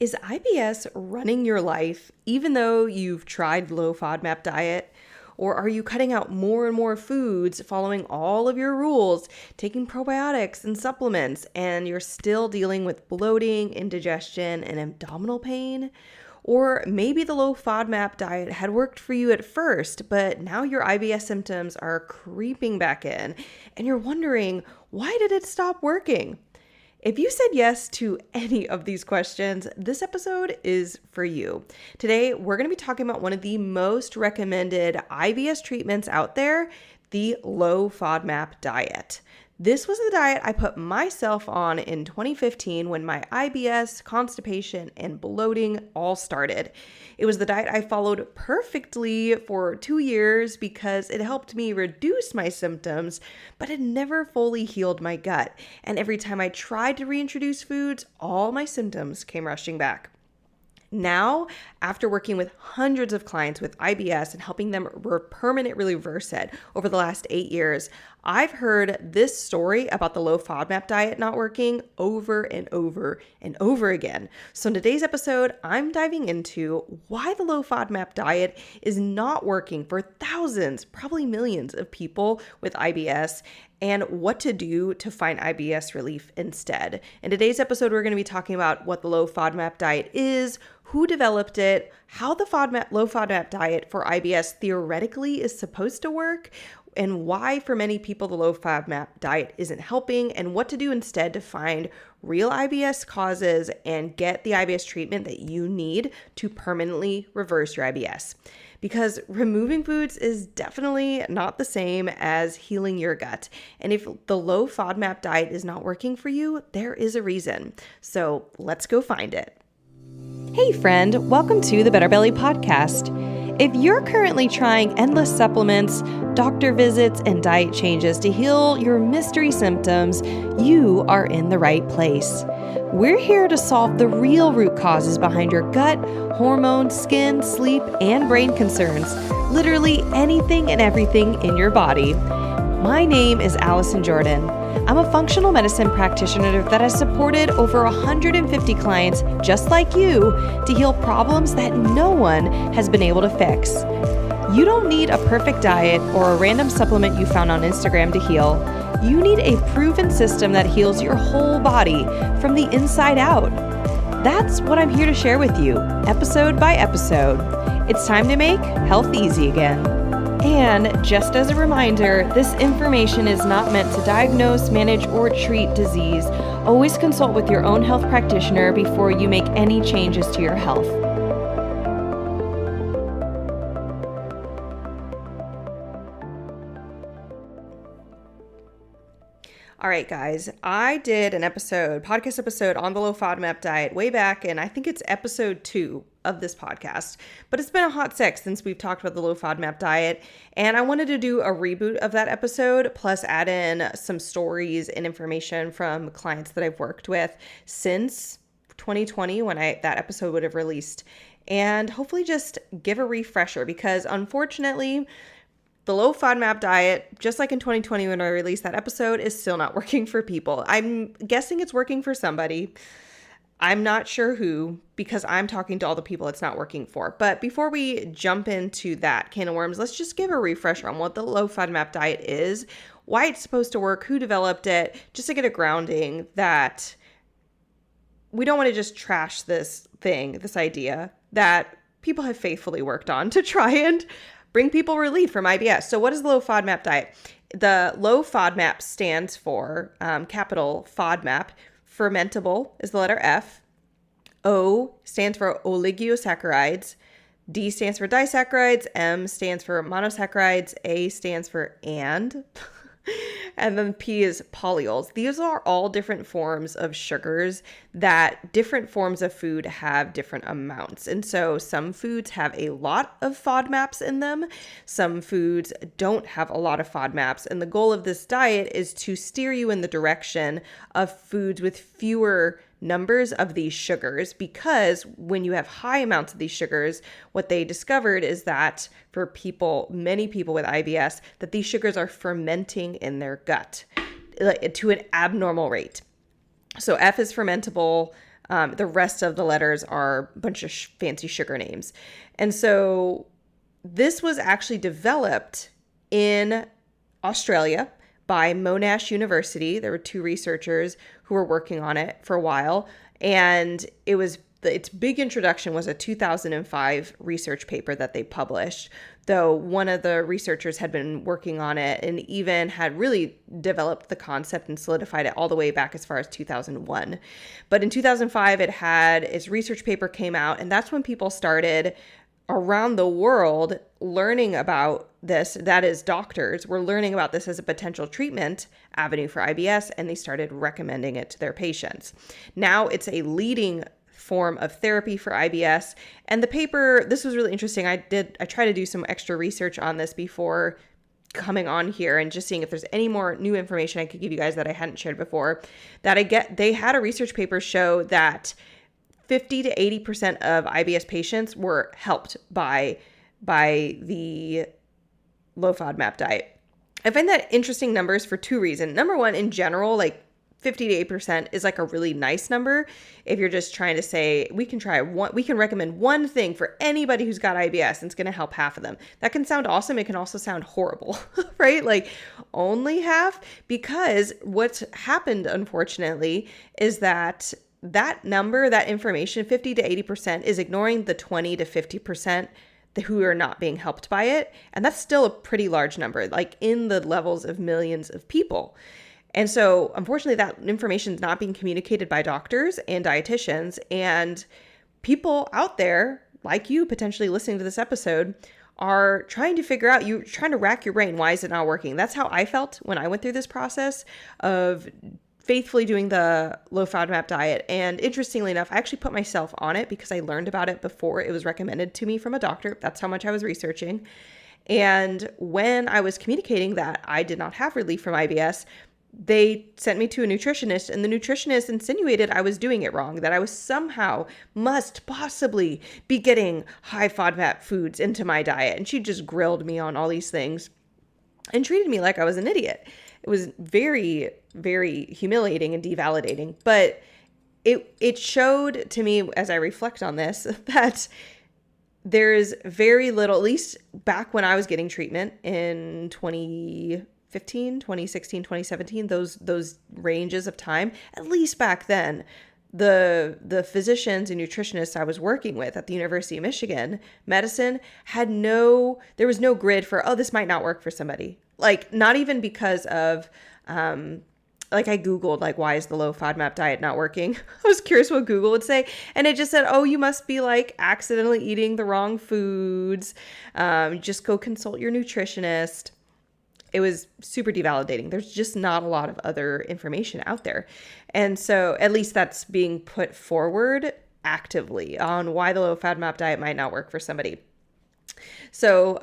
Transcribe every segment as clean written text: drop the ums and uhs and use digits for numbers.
Is IBS running your life even though you've tried low FODMAP diet? Or are you cutting out more and more foods, following all of your rules, taking probiotics and supplements, and you're still dealing with bloating, indigestion, and abdominal pain? Or maybe the low FODMAP diet had worked for you at first, but now your IBS symptoms are creeping back in, and you're wondering, why did it stop working? If you said yes to any of these questions, this episode is for you. Today, we're going to be talking about one of the most recommended IBS treatments out there, the low FODMAP diet. This was the diet I put myself on in 2015 when my IBS, constipation, and bloating all started. It was the diet I followed perfectly for 2 years because it helped me reduce my symptoms, but it never fully healed my gut. And every time I tried to reintroduce foods, all my symptoms came rushing back. Now, after working with hundreds of clients with IBS and helping them permanently reverse it over the last 8 years, I've heard this story about the low FODMAP diet not working over and over and over again. So in today's episode, I'm diving into why the low FODMAP diet is not working for thousands, probably millions of people with IBS, and what to do to find IBS relief instead. In today's episode, we're going to be talking about what the low FODMAP diet is, who developed it, how the low FODMAP diet for IBS theoretically is supposed to work, and why for many people the low FODMAP diet isn't helping, and what to do instead to find real IBS causes and get the IBS treatment that you need to permanently reverse your IBS. Because removing foods is definitely not the same as healing your gut. And if the low FODMAP diet is not working for you, there is a reason. So let's go find it. Hey friend, welcome to the Better Belly podcast. If you're currently trying endless supplements, doctor visits, and diet changes to heal your mystery symptoms, you are in the right place. We're here to solve the real root causes behind your gut, hormones, skin, sleep, and brain concerns. Literally anything and everything in your body. My name is Allison Jordan. I'm a functional medicine practitioner that has supported over 150 clients just like you to heal problems that no one has been able to fix. You don't need a perfect diet or a random supplement you found on Instagram to heal. You need a proven system that heals your whole body from the inside out. That's what I'm here to share with you, episode by episode. It's time to make health easy again. And just as a reminder, this information is not meant to diagnose, manage, or treat disease. Always consult with your own health practitioner before you make any changes to your health. All right, guys, I did an podcast episode on the low FODMAP diet way back, and I think it's episode 2 of this podcast, but it's been a hot sec since we've talked about the low FODMAP diet, and I wanted to do a reboot of that episode, plus add in some stories and information from clients that I've worked with since 2020 when that episode would have released, and hopefully just give a refresher, because unfortunately, the low FODMAP diet, just like in 2020 when I released that episode, is still not working for people. I'm guessing it's working for somebody. I'm not sure who, because I'm talking to all the people it's not working for. But before we jump into that can of worms, let's just give a refresher on what the low FODMAP diet is, why it's supposed to work, who developed it, just to get a grounding that we don't want to just trash this idea that people have faithfully worked on to try and bring people relief from IBS. So what is the low FODMAP diet? The low FODMAP stands for capital FODMAP. Fermentable is the letter F. O stands for oligosaccharides. D stands for disaccharides. M stands for monosaccharides. A stands for and. And then P is polyols. These are all different forms of sugars that different forms of food have different amounts. And so some foods have a lot of FODMAPs in them. Some foods don't have a lot of FODMAPs. And the goal of this diet is to steer you in the direction of foods with fewer numbers of these sugars, because when you have high amounts of these sugars, what they discovered is that for many people with IBS, that these sugars are fermenting in their gut to an abnormal rate. So F is fermentable, The rest of the letters are a bunch of fancy sugar names. And so this was actually developed in Australia by Monash University. There were two researchers who were working on it for a while. And its big introduction was a 2005 research paper that they published, though one of the researchers had been working on it and even had really developed the concept and solidified it all the way back as far as 2001. But in 2005, its research paper came out, and that's when people started around the world learning about this. That is, doctors were learning about this as a potential treatment avenue for IBS, and they started recommending it to their patients. Now it's a leading form of therapy for IBS. And the paper, this was really interesting. I tried to do some extra research on this before coming on here and just seeing if there's any more new information I could give you guys that I hadn't shared before. They had a research paper show that 50 to 80% of IBS patients were helped by the low FODMAP diet. I find that interesting numbers for two reasons. Number one, in general, like 50 to 8% is like a really nice number. If you're just trying to say, we can recommend one thing for anybody who's got IBS and it's going to help half of them. That can sound awesome. It can also sound horrible, right? Like only half, because what's happened, unfortunately, is that number, that information, 50 to 80% is ignoring the 20 to 50% who are not being helped by it. And that's still a pretty large number, like in the levels of millions of people. And so, unfortunately, that information is not being communicated by doctors and dietitians, and people out there like you potentially listening to this episode are trying to figure out, you're trying to rack your brain. Why is it not working? That's how I felt when I went through this process of faithfully doing the low FODMAP diet. And interestingly enough, I actually put myself on it because I learned about it before it was recommended to me from a doctor. That's how much I was researching. And when I was communicating that I did not have relief from IBS, they sent me to a nutritionist, and the nutritionist insinuated I was doing it wrong, that I was somehow must possibly be getting high FODMAP foods into my diet. And she just grilled me on all these things and treated me like I was an idiot. It was very, very humiliating and devalidating. But it showed to me, as I reflect on this, that there's very little, at least back when I was getting treatment in 2015, 2016, 2017, those ranges of time, at least back then, the physicians and nutritionists I was working with at the University of Michigan medicine there was no grid for, oh, this might not work for somebody. Like, not even because of, like I Googled, like, why is the low FODMAP diet not working? I was curious what Google would say. And it just said, oh, you must be like accidentally eating the wrong foods. Just go consult your nutritionist. It was super devalidating. There's just not a lot of other information out there. And so at least that's being put forward actively on why the low FODMAP diet might not work for somebody. So,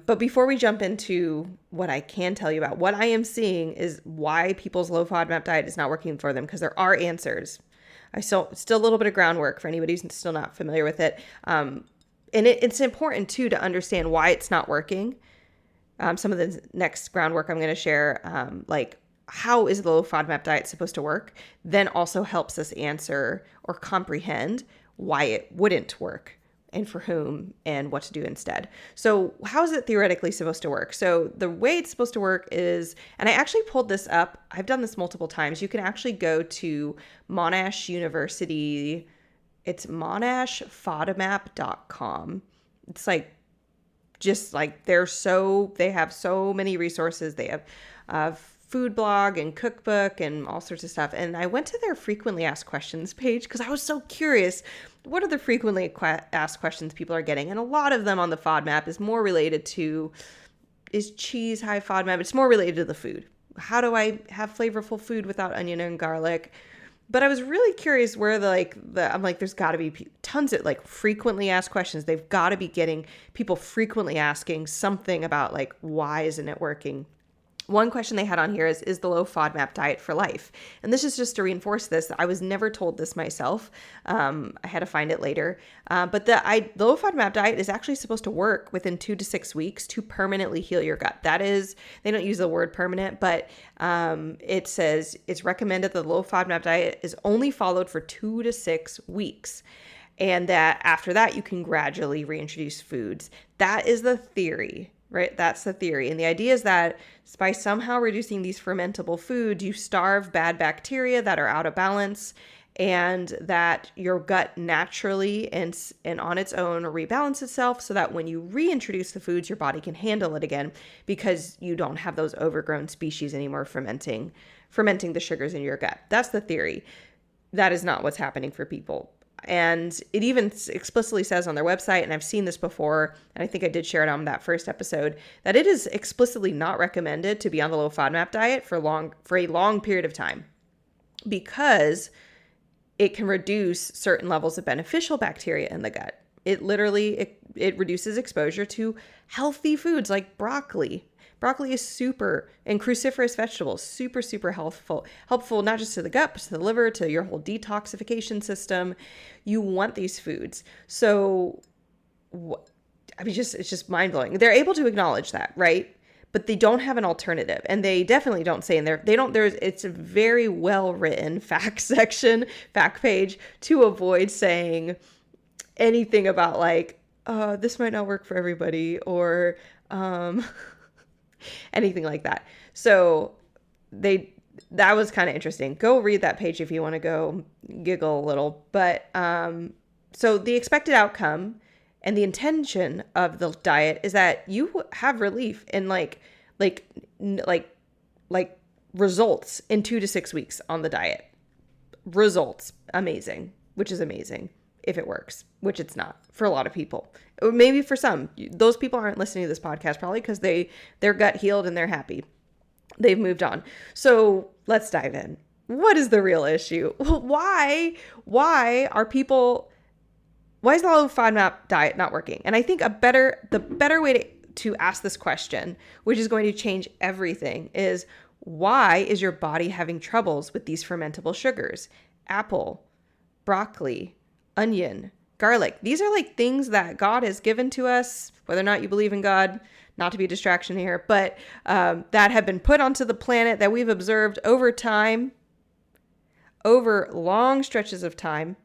but before we jump into what I can tell you about, what I am seeing is why people's low FODMAP diet is not working for them, because there are answers. Still a little bit of groundwork for anybody who's still not familiar with it. And it's important too to understand why it's not working. Some of the next groundwork I'm going to share, like how is the low FODMAP diet supposed to work, then also helps us answer or comprehend why it wouldn't work and for whom and what to do instead. So how is it theoretically supposed to work? So the way it's supposed to work is, and I actually pulled this up, I've done this multiple times. You can actually go to Monash University. It's monashfodmap.com. It's like, just like they have so many resources. They have a food blog and cookbook and all sorts of stuff. And I went to their frequently asked questions page because I was so curious. What are the frequently asked questions people are getting? And a lot of them on the FODMAP is more related to, is cheese high FODMAP? It's more related to the food. How do I have flavorful food without onion and garlic? But I was really curious where I'm like, there's got to be tons of like frequently asked questions. They've got to be getting people frequently asking something about like, why isn't it working? One question they had on here is the low FODMAP diet for life? And this is just to reinforce this. I was never told this myself. I had to find it later. But the low FODMAP diet is actually supposed to work within 2 to 6 weeks to permanently heal your gut. That is, they don't use the word permanent, but it says it's recommended that the low FODMAP diet is only followed for 2 to 6 weeks. And that after that, you can gradually reintroduce foods. That is the theory. Right? That's the theory. And the idea is that by somehow reducing these fermentable foods, you starve bad bacteria that are out of balance, and that your gut naturally and on its own rebalance itself so that when you reintroduce the foods, your body can handle it again because you don't have those overgrown species anymore fermenting the sugars in your gut. That's the theory. That is not what's happening for people. And it even explicitly says on their website, and I've seen this before, and I think I did share it on that first episode, that it is explicitly not recommended to be on the low FODMAP diet for a long period of time because it can reduce certain levels of beneficial bacteria in the gut. It literally, it reduces exposure to healthy foods like broccoli. Broccoli is super, and cruciferous vegetables, super helpful not just to the gut, but to the liver, to your whole detoxification system. You want these foods. So, it's just mind blowing. They're able to acknowledge that, right? But they don't have an alternative. And they definitely don't say in there, it's a very well written fact page to avoid saying anything about like, this might not work for everybody, or, anything like that. So that was kind of interesting. Go read that page if you want to go giggle a little. But so the expected outcome and the intention of the diet is that you have relief in like results in 2 to 6 weeks on the diet. Results, amazing, which is amazing if it works, which it's not for a lot of people. Or maybe for some. Those people aren't listening to this podcast probably because their gut healed and they're happy. They've moved on. So let's dive in. What is the real issue? Why is the low FODMAP diet not working? And I think the better way to ask this question, which is going to change everything, is why is your body having troubles with these fermentable sugars? Apple, broccoli, onion, garlic. These are like things that God has given to us, whether or not you believe in God, not to be a distraction here, but that have been put onto the planet that we've observed over time, over long stretches of time,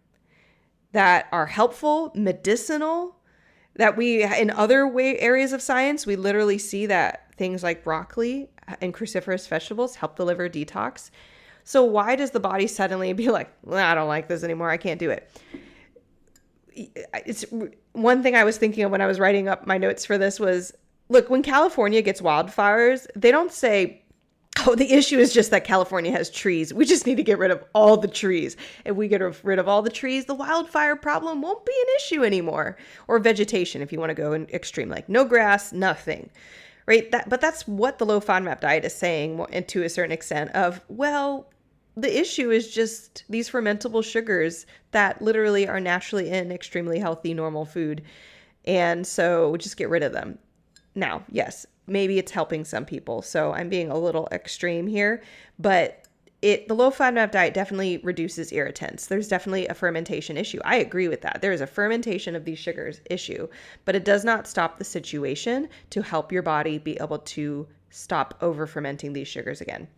that are helpful, medicinal, that we, in other areas of science, we literally see that things like broccoli and cruciferous vegetables help the liver detox. So why does the body suddenly be like, well, I don't like this anymore, I can't do it? It's one thing I was thinking of when I was writing up my notes for this was, look, when California gets wildfires, they don't say, oh, the issue is just that California has trees. We just need to get rid of all the trees. If we get rid of all the trees, the wildfire problem won't be an issue anymore. Or vegetation, if you want to go in extreme, like no grass, nothing, right? But that's what the low FODMAP diet is saying, and to a certain extent of, well, the issue is just these fermentable sugars that literally are naturally in extremely healthy, normal food. And so just get rid of them. Now, yes, maybe it's helping some people. So I'm being a little extreme here, but the low FODMAP diet definitely reduces irritants. There's definitely a fermentation issue. I agree with that. There is a fermentation of these sugars issue, but it does not stop the situation to help your body be able to stop over fermenting these sugars again.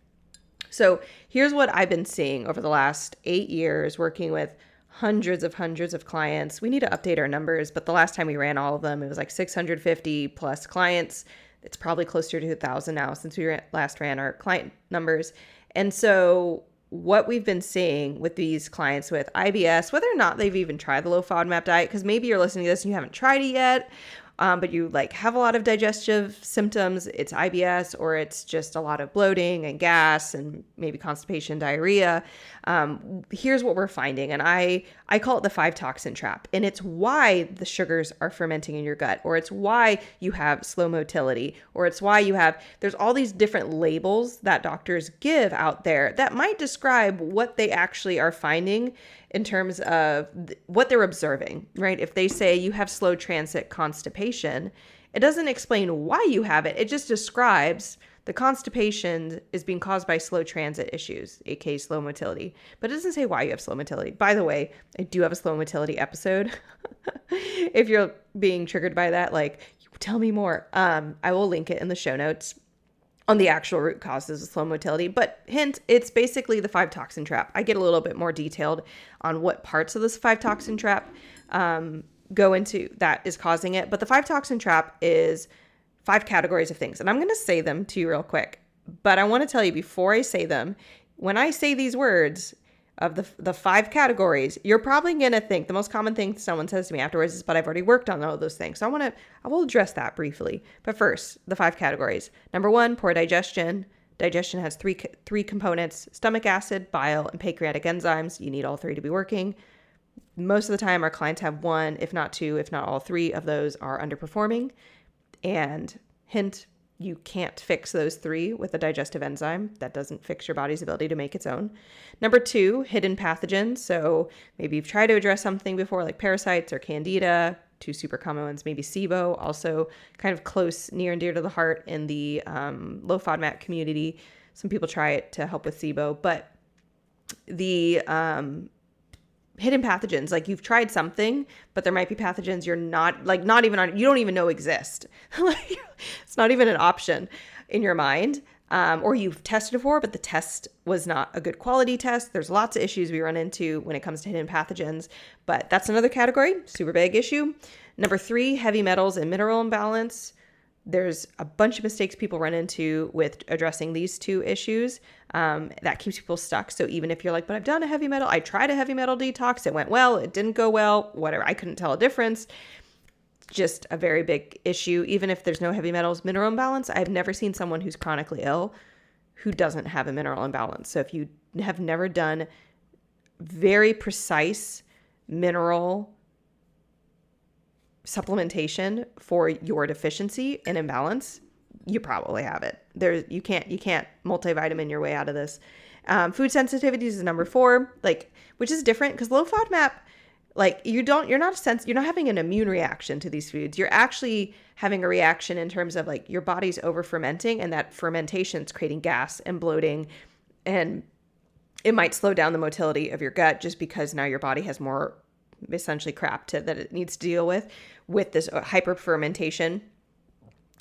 So here's what I've been seeing over the last 8 years working with hundreds of clients. We need to update our numbers, but the last time we ran all of them, it was like 650 plus clients. It's probably closer to 1,000 now since we last ran our client numbers. And so what we've been seeing with these clients with IBS, whether or not they've even tried the low FODMAP diet, because maybe you're listening to this and you haven't tried it yet, but you like have a lot of digestive symptoms, it's IBS, or it's just a lot of bloating and gas and maybe constipation, diarrhea. Here's what we're finding. And I call it the 5 toxin trap. And it's why the sugars are fermenting in your gut, or it's why you have slow motility, or it's why there's all these different labels that doctors give out there that might describe what they actually are finding in terms of what they're observing, right? If they say you have slow transit constipation, it doesn't explain why you have it. It just describes The constipation is being caused by slow transit issues, aka slow motility. But it doesn't say why you have slow motility. By the way, I do have a slow motility episode. If you're being triggered by that, like, tell me more. I will link it in the show notes on the actual root causes of slow motility. But hint, it's basically the 5 toxin trap. I get a little bit more detailed on what parts of this 5 toxin trap go into that is causing it. But the 5 toxin trap is 5 categories of things. And I'm going to say them to you real quick. But I want to tell you before I say them, when I say these words of the 5 categories, you're probably going to think the most common thing someone says to me afterwards is, but I've already worked on all those things. So I will address that briefly. But first, the 5 categories. Number 1, poor digestion. Digestion has three components: stomach acid, bile, and pancreatic enzymes. You need all 3 to be working. Most of the time, our clients have 1, if not 2, if not all 3 of those are underperforming. And hint, you can't fix those 3 with a digestive enzyme. That doesn't fix your body's ability to make its own. Number 2, hidden pathogens. So maybe you've tried to address something before, like parasites or candida, 2 super common ones, maybe SIBO, also kind of close, near and dear to the heart in the low FODMAP community. Some people try it to help with SIBO, but the hidden pathogens, like you've tried something, but there might be pathogens you're not even on, you don't even know exist. Like, it's not even an option in your mind. Or you've tested for, but the test was not a good quality test. There's lots of issues we run into when it comes to hidden pathogens, but that's another category, super big issue. Number 3, heavy metals and mineral imbalance. There's a bunch of mistakes people run into with addressing these 2 issues that keeps people stuck. So even if you're like, but I tried a heavy metal detox, it went well, it didn't go well, whatever, I couldn't tell a difference. Just a very big issue. Even if there's no heavy metals, mineral imbalance, I've never seen someone who's chronically ill who doesn't have a mineral imbalance. So if you have never done very precise mineral supplementation for your deficiency and imbalance, you probably have it. You can't multivitamin your way out of this. Food sensitivities is number 4, which is different because low FODMAP, you're not having an immune reaction to these foods. You're actually having a reaction in terms of your body's over fermenting, and that fermentation is creating gas and bloating, and it might slow down the motility of your gut just because now your body has more essentially crap that it needs to deal with this hyper fermentation.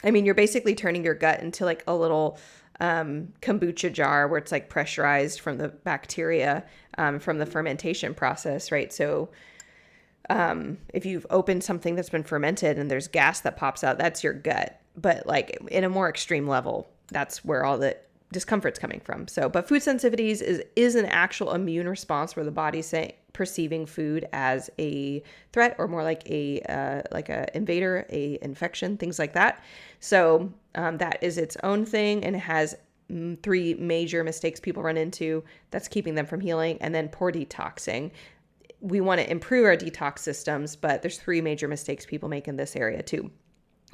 I mean, you're basically turning your gut into a little kombucha jar where it's pressurized from the bacteria from the fermentation process, right? So if you've opened something that's been fermented and there's gas that pops out, that's your gut. But in a more extreme level, that's where all the discomfort's coming from. So, but food sensitivities is an actual immune response where the body's perceiving food as a threat, or more like a invader, a infection, things like that. So that is its own thing, and it has 3 major mistakes people run into that's keeping them from healing. And then poor detoxing. We want to improve our detox systems, but there's 3 major mistakes people make in this area too.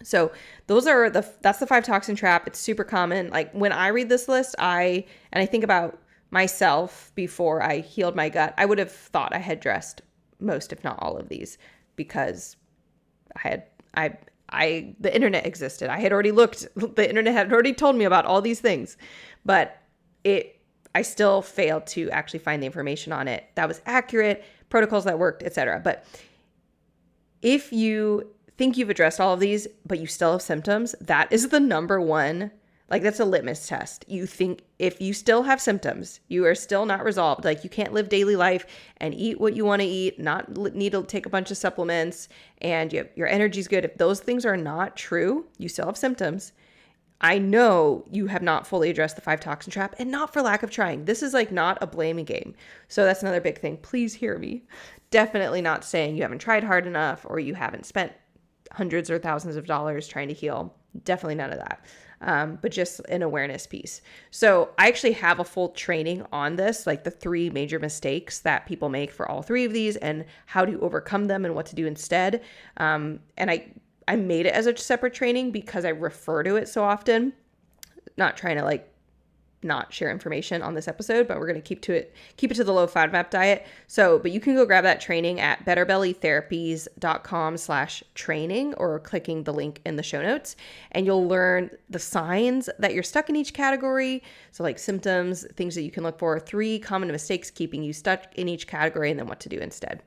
So that's the 5 toxin trap. It's super common. When I read this list, I think about myself before I healed my gut, I would have thought I had addressed most, if not all of these, because the internet existed. I had already looked, the internet had already told me about all these things, but I still failed to actually find the information on it that was accurate, protocols that worked, etc. But if you think you've addressed all of these, but you still have symptoms, that is the number 1. That's a litmus test. You think if you still have symptoms, you are still not resolved. You can't live daily life and eat what you want to eat, not need to take a bunch of supplements, and your energy's good. If those things are not true, you still have symptoms. I know you have not fully addressed the 5 toxin trap, and not for lack of trying. This is not a blaming game. So that's another big thing. Please hear me. Definitely not saying you haven't tried hard enough or you haven't spent hundreds or thousands of dollars trying to heal. Definitely none of that. But just an awareness piece. So I actually have a full training on this, the 3 major mistakes that people make for all 3 of these and how to overcome them and what to do instead. And I made it as a separate training because I refer to it so often, not trying to not share information on this episode, but we're going to keep it to the low FODMAP diet. So, but you can go grab that training at betterbellytherapies.com/training or clicking the link in the show notes, and you'll learn the signs that you're stuck in each category. So like symptoms, things that you can look for, 3 common mistakes keeping you stuck in each category, and then what to do instead.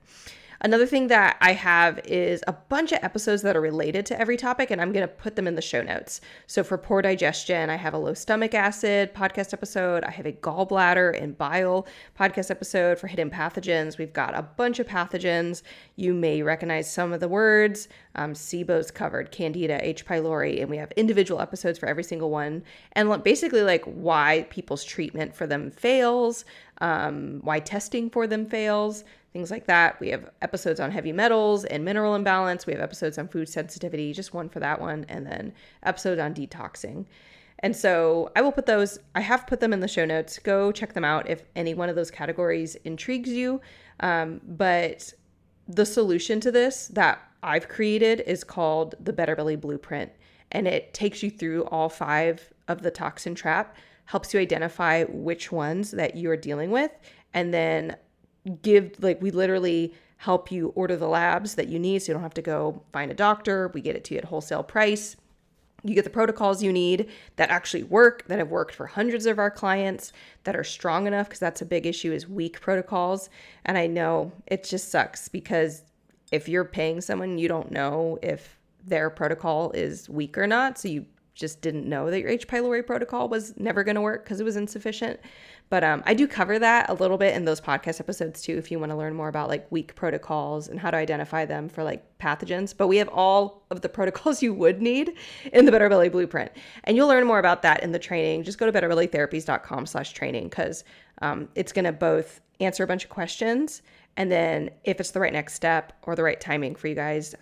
Another thing that I have is a bunch of episodes that are related to every topic, and I'm going to put them in the show notes. So for poor digestion, I have a low stomach acid podcast episode. I have a gallbladder and bile podcast episode. For hidden pathogens, we've got a bunch of pathogens. You may recognize some of the words. SIBO's covered, Candida, H. pylori, and we have individual episodes for every single one. And basically like why people's treatment for them fails, why testing for them fails, things like that. We have episodes on heavy metals and mineral imbalance. We have episodes on food sensitivity, just one for that one, and then episodes on detoxing. And so I have put them in the show notes. Go check them out if any one of those categories intrigues you. But the solution to this that I've created is called the Better Belly Blueprint. And it takes you through all 5 of the toxin trap, helps you identify which ones that you are dealing with, and then we literally help you order the labs that you need so you don't have to go find a doctor. We get it to you at wholesale price. You get the protocols you need that actually work, that have worked for hundreds of our clients, that are strong enough, because that's a big issue, is weak protocols. And I know it just sucks because if you're paying someone, you don't know if their protocol is weak or not. So you just didn't know that your H. pylori protocol was never going to work because it was insufficient. But I do cover that a little bit in those podcast episodes too, if you want to learn more about like weak protocols and how to identify them for like pathogens. But we have all of the protocols you would need in the Better Belly Blueprint. And you'll learn more about that in the training. Just go to betterbellytherapies.com/training, because it's going to both answer a bunch of questions, and then if it's the right next step or the right timing for you guys,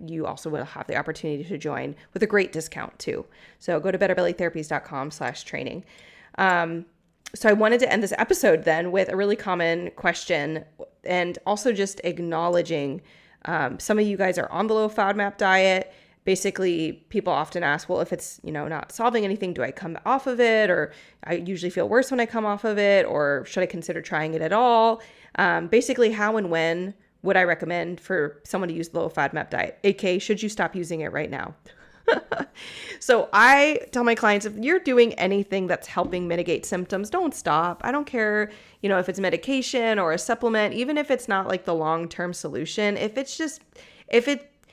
you also will have the opportunity to join with a great discount too. So go to betterbellytherapies.com/training. So I wanted to end this episode then with a really common question, and also just acknowledging some of you guys are on the low FODMAP diet. Basically, people often ask, well, if it's, not solving anything, do I come off of it? Or I usually feel worse when I come off of it, or should I consider trying it at all? Basically, how and when would I recommend for someone to use the low FODMAP diet? AKA, should you stop using it right now? So I tell my clients, if you're doing anything that's helping mitigate symptoms, don't stop. I don't care, if it's medication or a supplement, even if it's not like the long-term solution.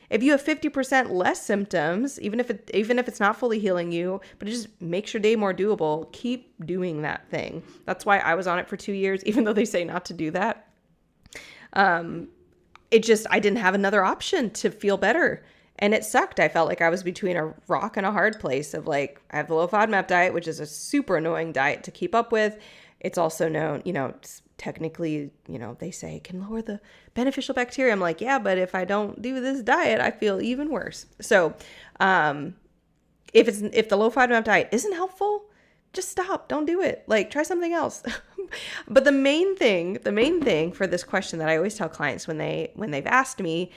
If you have 50% less symptoms, even if it's not fully healing you, but it just makes your day more doable, keep doing that thing. That's why I was on it for 2 years, even though they say not to do that. I didn't have another option to feel better. And it sucked. I felt like I was between a rock and a hard place of like, I have the low FODMAP diet, which is a super annoying diet to keep up with. It's also known, it's technically, they say it can lower the beneficial bacteria. I'm like, yeah, but if I don't do this diet, I feel even worse. So if the low FODMAP diet isn't helpful, just stop. Don't do it. Like, try something else. But the main thing for this question that I always tell clients when they've asked me,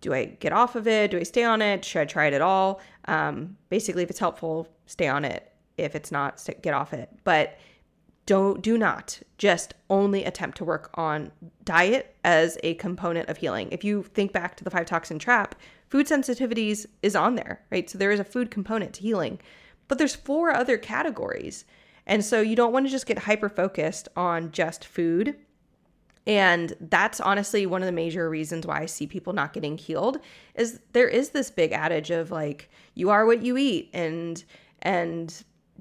do I get off of it? Do I stay on it? Should I try it at all? Basically, if it's helpful, stay on it. If it's not, get off it. But do not just only attempt to work on diet as a component of healing. If you think back to the 5 toxin trap, food sensitivities is on there, right? So there is a food component to healing, but there's 4 other categories. And so you don't want to just get hyper-focused on just food. And that's honestly one of the major reasons why I see people not getting healed, is there is this big adage of like, you are what you eat, and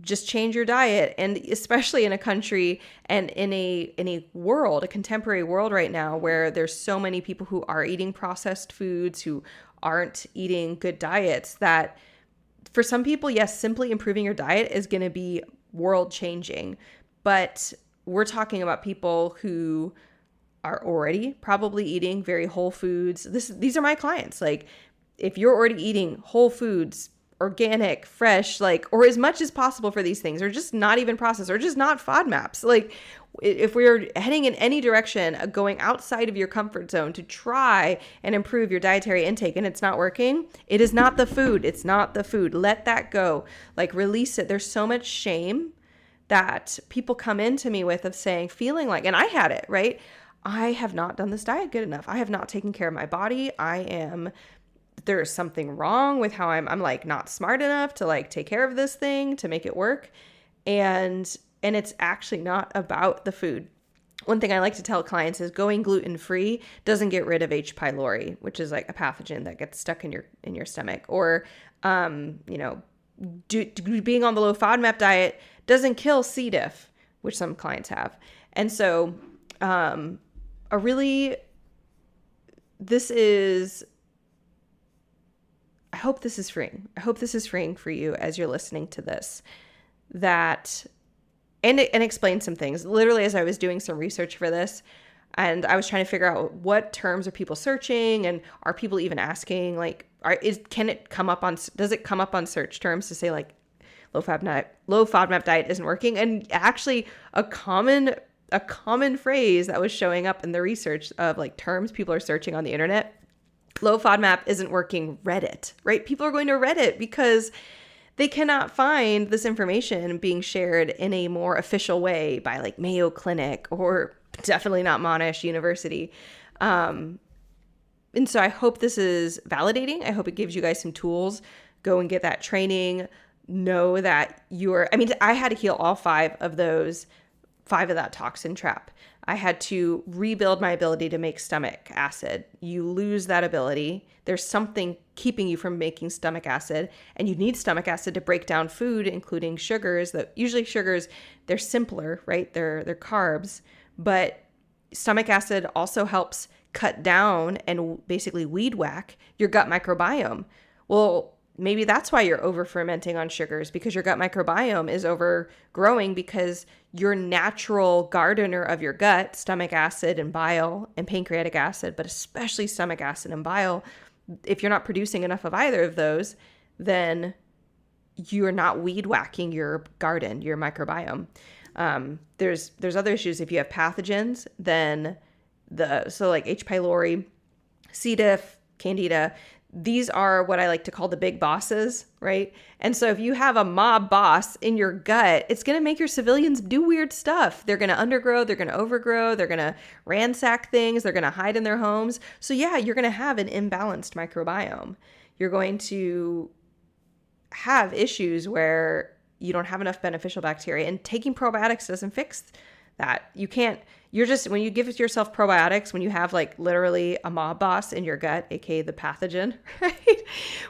just change your diet. And especially in a country and in a world, a contemporary world right now, where there's so many people who are eating processed foods, who aren't eating good diets, that for some people, yes, simply improving your diet is going to be world changing. But we're talking about people who are already probably eating very whole foods. These are my clients. Like, if you're already eating whole foods, organic, fresh, or as much as possible for these things, or just not even processed, or just not FODMAPs. Like, if we're heading in any direction, going outside of your comfort zone to try and improve your dietary intake, and it's not working, it is not the food. It's not the food. Let that go. Release it. There's so much shame that people come into me with of saying, feeling like, and I had it, right? I have not done this diet good enough. I have not taken care of my body. There's something wrong with how I'm like not smart enough to like take care of this thing to make it work. And it's actually not about the food. One thing I like to tell clients is going gluten-free doesn't get rid of H. pylori, which is like a pathogen that gets stuck in your stomach, or being on the low FODMAP diet doesn't kill C. diff, which some clients have. And so I hope this is freeing. I hope this is freeing for you as you're listening to this, and explain some things. Literally, as I was doing some research for this, and I was trying to figure out what terms are people searching, and are people even asking, like, does it come up on search terms to say like low FODMAP diet isn't working? And actually, a common phrase that was showing up in the research of like terms people are searching on the internet, low FODMAP isn't working, Reddit, right? People are going to Reddit because they cannot find this information being shared in a more official way by like Mayo Clinic, or definitely not Monash University. And so I hope this is validating. I hope it gives you guys some tools. Go and get that training. Know that I had to heal all five of that toxin trap. I had to rebuild my ability to make stomach acid. You lose that ability. There's something keeping you from making stomach acid, and you need stomach acid to break down food, including sugars. Usually sugars, they're simpler, right? They're carbs, but stomach acid also helps cut down and basically weed whack your gut microbiome. Well, maybe that's why you're over fermenting on sugars, because your gut microbiome is overgrowing because your natural gardener of your gut, stomach acid and bile and pancreatic acid, but especially stomach acid and bile, if you're not producing enough of either of those, then you're not weed whacking your garden, your microbiome. There's other issues. If you have pathogens, then like H. pylori, C. diff, candida, these are what I like to call the big bosses, right? And so if you have a mob boss in your gut, it's going to make your civilians do weird stuff. They're going to undergrow, they're going to overgrow, they're going to ransack things, they're going to hide in their homes. So yeah, you're going to have an imbalanced microbiome. You're going to have issues where you don't have enough beneficial bacteria, and taking probiotics doesn't fix that. When you give yourself probiotics, when you have like literally a mob boss in your gut, aka the pathogen, right?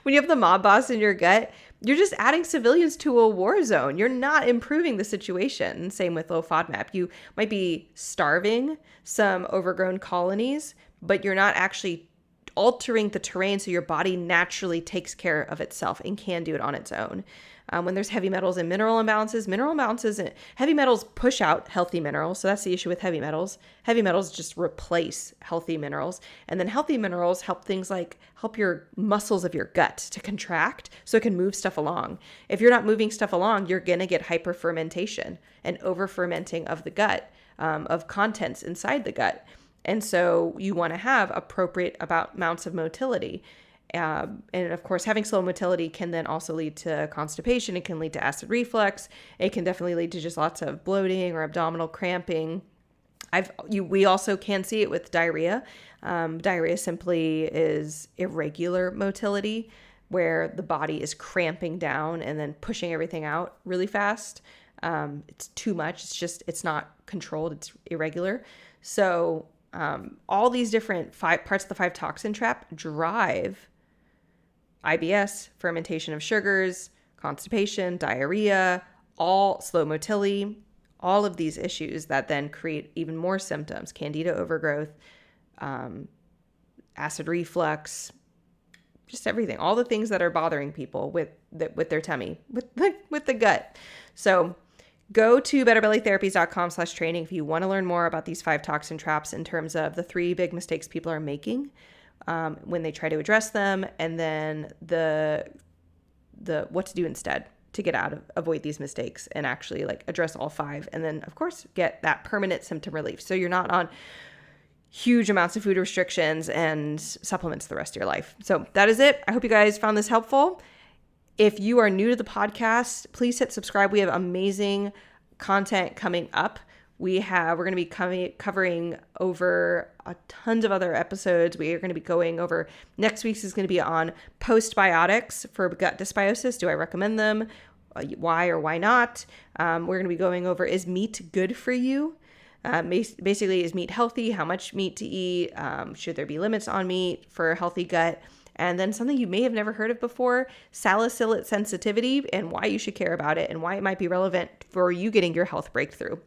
When you have the mob boss in your gut, you're just adding civilians to a war zone. You're not improving the situation. Same with low FODMAP. You might be starving some overgrown colonies, but you're not actually altering the terrain so your body naturally takes care of itself and can do it on its own. When there's heavy metals and mineral imbalances, heavy metals push out healthy minerals. So that's the issue with heavy metals. Heavy metals just replace healthy minerals. And then healthy minerals help things like help your muscles of your gut to contract so it can move stuff along. If you're not moving stuff along, you're going to get hyperfermentation and over-fermenting of the gut, of contents inside the gut. And so you want to have appropriate amounts of motility. And of course, having slow motility can then also lead to constipation. It can lead to acid reflux. It can definitely lead to just lots of bloating or abdominal cramping. We also can see it with diarrhea. Diarrhea simply is irregular motility, where the body is cramping down and then pushing everything out really fast. It's too much. It's not controlled. It's irregular. So all these different parts of the 5 toxin trap drive IBS, fermentation of sugars, constipation, diarrhea, all slow motility, all of these issues that then create even more symptoms, candida overgrowth, acid reflux, just everything, all the things that are bothering people with their tummy, with the gut. So go to betterbellytherapies.com/training if you want to learn more about these 5 toxin traps in terms of the 3 big mistakes people are making when they try to address them, and then the what to do instead to get avoid these mistakes and actually like address all 5, and then of course get that permanent symptom relief so you're not on huge amounts of food restrictions and supplements the rest of your life. So that is it. I hope you guys found this helpful. If you are new to the podcast, please hit subscribe. We have amazing content coming up. We're going to be covering over tons of other episodes. We are going to be going over, next week's is going to be on postbiotics for gut dysbiosis. Do I recommend them? Why or why not? We're going to be going over, is meat good for you? Basically, is meat healthy? How much meat to eat? Should there be limits on meat for a healthy gut? And then something you may have never heard of before, salicylate sensitivity, and why you should care about it and why it might be relevant for you getting your health breakthrough.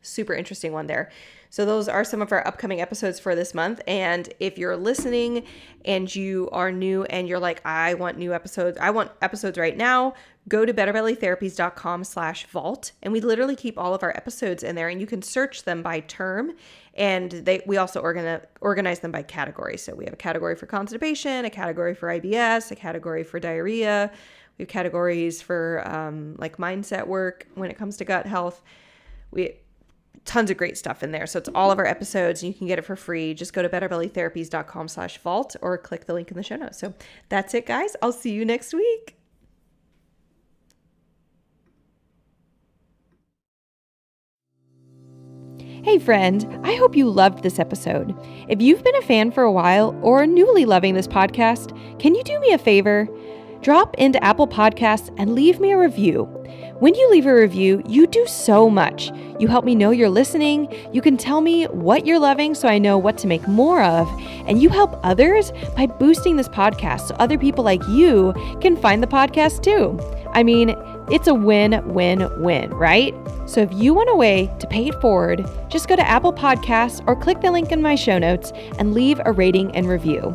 Super interesting one there. So those are some of our upcoming episodes for this month. And if you're listening and you are new and you're like, I want new episodes, I want episodes right now, go to betterbellytherapies.com/vault. And we literally keep all of our episodes in there, and you can search them by term. And we also organize them by category. So we have a category for constipation, a category for IBS, a category for diarrhea. We have categories for like mindset work when it comes to gut health. Tons of great stuff in there. So it's all of our episodes, and you can get it for free. Just go to betterbellytherapies.com/vault or click the link in the show notes. So that's it, guys. I'll see you next week. Hey friend, I hope you loved this episode. If you've been a fan for a while or newly loving this podcast, can you do me a favor? Drop into Apple Podcasts and leave me a review. When you leave a review, you do so much. You help me know you're listening. You can tell me what you're loving so I know what to make more of. And you help others by boosting this podcast so other people like you can find the podcast too. I mean, it's a win-win-win, right? So if you want a way to pay it forward, just go to Apple Podcasts or click the link in my show notes and leave a rating and review.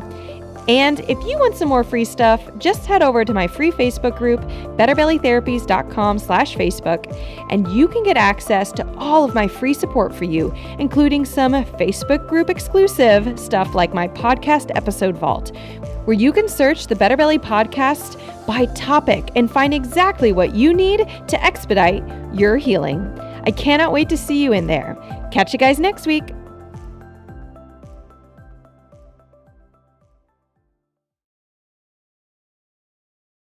And if you want some more free stuff, just head over to my free Facebook group, betterbellytherapies.com/Facebook, and you can get access to all of my free support for you, including some Facebook group exclusive stuff like my podcast episode vault, where you can search the Better Belly podcast by topic and find exactly what you need to expedite your healing. I cannot wait to see you in there. Catch you guys next week.